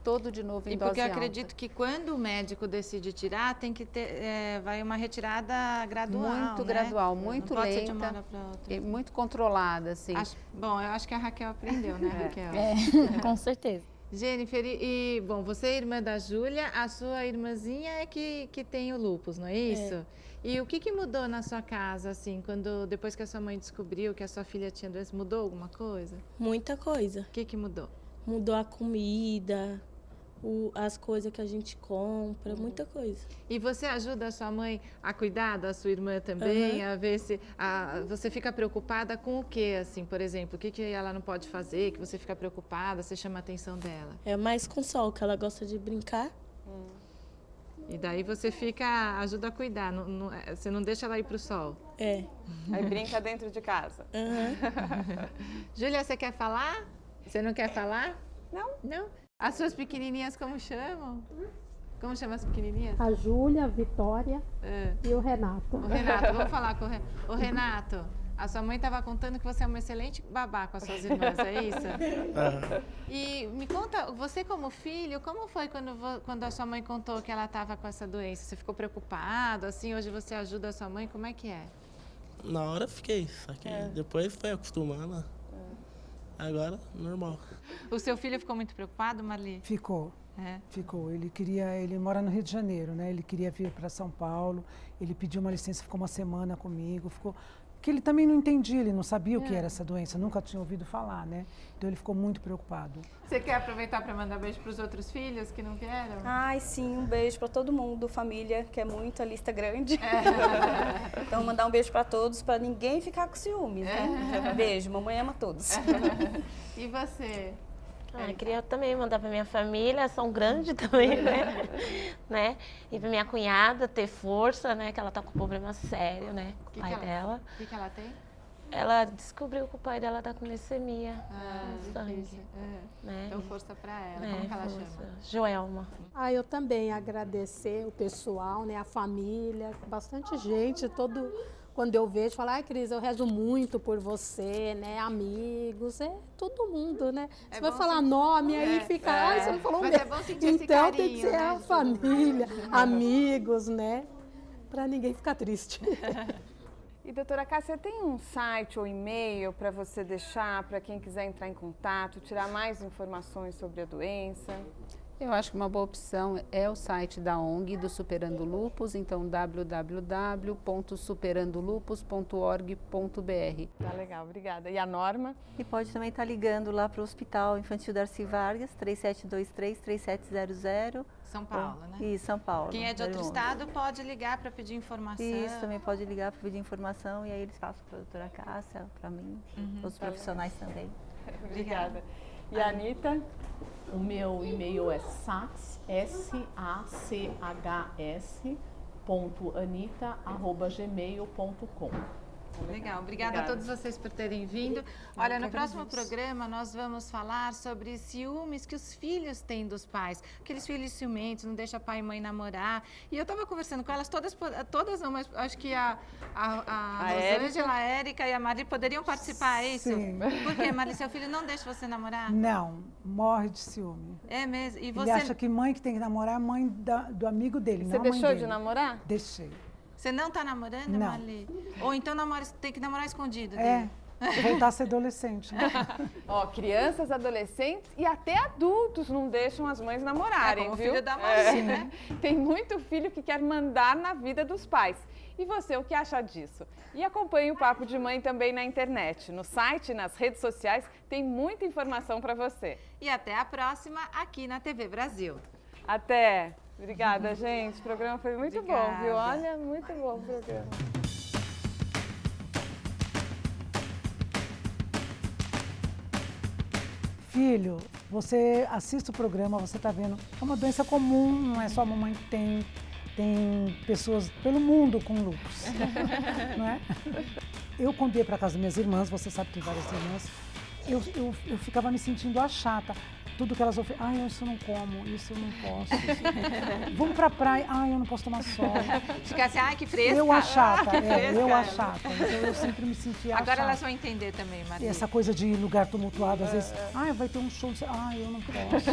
todo de novo em E dose porque eu alta. acredito que quando o médico decide tirar, tem que ter, vai uma retirada gradual, Muito né? gradual, muito Não pode ser de uma lenta hora pra outra. e muito controlada, assim. Bom, eu acho que a Raquel aprendeu, né, Raquel? Com certeza. Jennifer, bom, você é irmã da Júlia, a sua irmãzinha é que tem o lúpus, não é isso? E o que mudou na sua casa, assim, depois que a sua mãe descobriu que a sua filha tinha doença, mudou alguma coisa? Muita coisa. O que mudou? Mudou a comida, as coisas que a gente compra, muita coisa. E você ajuda a sua mãe a cuidar da sua irmã também, a ver se... você fica preocupada com o quê, assim, por exemplo? O que ela não pode fazer, que você fica preocupada, você chama a atenção dela? É mais com o Sol, que ela gosta de brincar. E daí você ajuda a cuidar, você não deixa ela ir pro sol? Aí brinca dentro de casa. Júlia, você quer falar? Você não quer falar? Não. Não? As suas pequenininhas como chamam? Como chama as pequenininhas? A Júlia, a Vitória e o Renato. O Renato, vamos falar com o Renato. O Renato, a sua mãe estava contando que você é um excelente babá com as suas irmãs, é isso? E me conta, você como filho, como foi quando a sua mãe contou que ela estava com essa doença? Você ficou preocupado, assim, hoje você ajuda a sua mãe, como é que é? Na hora eu fiquei, só que depois foi acostumando. Agora, normal. O seu filho ficou muito preocupado, Marli? Ficou. Ficou. Ele mora no Rio de Janeiro, né? Ele queria vir para São Paulo. Ele pediu uma licença, ficou uma semana comigo. Porque ele também não entendia, ele não sabia o que era essa doença, nunca tinha ouvido falar, né? Então ele ficou muito preocupado. Você quer aproveitar para mandar beijo para os outros filhos que não vieram? Ai, sim, um beijo para todo mundo, família, que é muito, a lista grande. Então, mandar um beijo para todos, para ninguém ficar com ciúmes, né? Beijo, mamãe ama todos. E você? Queria também mandar para minha família, são grandes também, né? E para minha cunhada ter força, né? Que ela tá com um problema sério, né? Com o pai dela. O que ela tem? Ela descobriu que o pai dela tá com leucemia no sangue. Difícil. Né? Então, força para ela. Como que ela chama? Joelma. Eu também agradecer o pessoal, né? A família, bastante gente, quando eu vejo, falo, Cris, eu rezo muito por você, né? Amigos, todo mundo, né? Você vai falar nome, aí fica, você não falou Mas mesmo. é bom sentir esse Então carinho, tem que ser né, a família, amigos, né? Pra ninguém ficar triste. E doutora Cássia, tem um site ou e-mail para você deixar para quem quiser entrar em contato, tirar mais informações sobre a doença? Eu acho que uma boa opção é o site da ONG do Superando Lupus, então www.superandolupus.org.br. Tá legal, obrigada. E a Norma? E pode também estar ligando lá para o Hospital Infantil Darcy Vargas, 3723-3700. São Paulo, né? Isso, São Paulo. Quem é de outro estado pode ligar para pedir informação. Isso, também pode ligar para pedir informação e aí eles passam para a doutora Cássia, para mim, os profissionais também. Obrigada. E a Anitta? O meu e-mail é sacs, sacs.anita@gmail.com. Legal, obrigada a todos vocês por terem vindo. Olha, no próximo programa nós vamos falar sobre ciúmes que os filhos têm dos pais. Aqueles filhos ciumentos, não deixa pai e mãe namorar. E eu estava conversando com elas, todas não, mas acho que a Rosângela, a Érica e a Mari poderiam participar, é isso? Sim. Por quê, Mari? Seu filho não deixa você namorar? Não, morre de ciúme. É mesmo? E você... Ele acha que mãe que tem que namorar é a mãe do amigo dele, Você não a mãe deixou dele. de namorar? Deixei. Você não está namorando, Não. Marli? Ou então tem que namorar escondido dele? É, voltar a ser adolescente. Né? Ó, crianças, adolescentes e até adultos não deixam as mães namorarem, como o viu? filho da Marli, né? Tem muito filho que quer mandar na vida dos pais. E você, o que acha disso? E acompanhe o Papo de Mãe também na internet. No site e nas redes sociais tem muita informação para você. E até a próxima aqui na TV Brasil. Até! Obrigada, gente. O programa foi muito bom, viu? Obrigada. Olha, muito bom o programa. Filho, você assiste o programa, você está vendo, é uma doença comum, não é só a mamãe que tem. Tem pessoas pelo mundo com lúpus, não é? Eu, quando ia para casa das minhas irmãs, você sabe que tem várias irmãs, eu ficava me sentindo a chata. Tudo que elas oferecem, isso eu não como, isso eu não posso. Vamos pra praia, eu não posso tomar sol. Fica assim, que fresca. Eu a chata, Fresca. eu a chata. Então eu sempre me sentia Agora chata. elas vão entender também, Maria. E essa coisa de lugar tumultuado, às vezes, vai ter um show, eu não posso.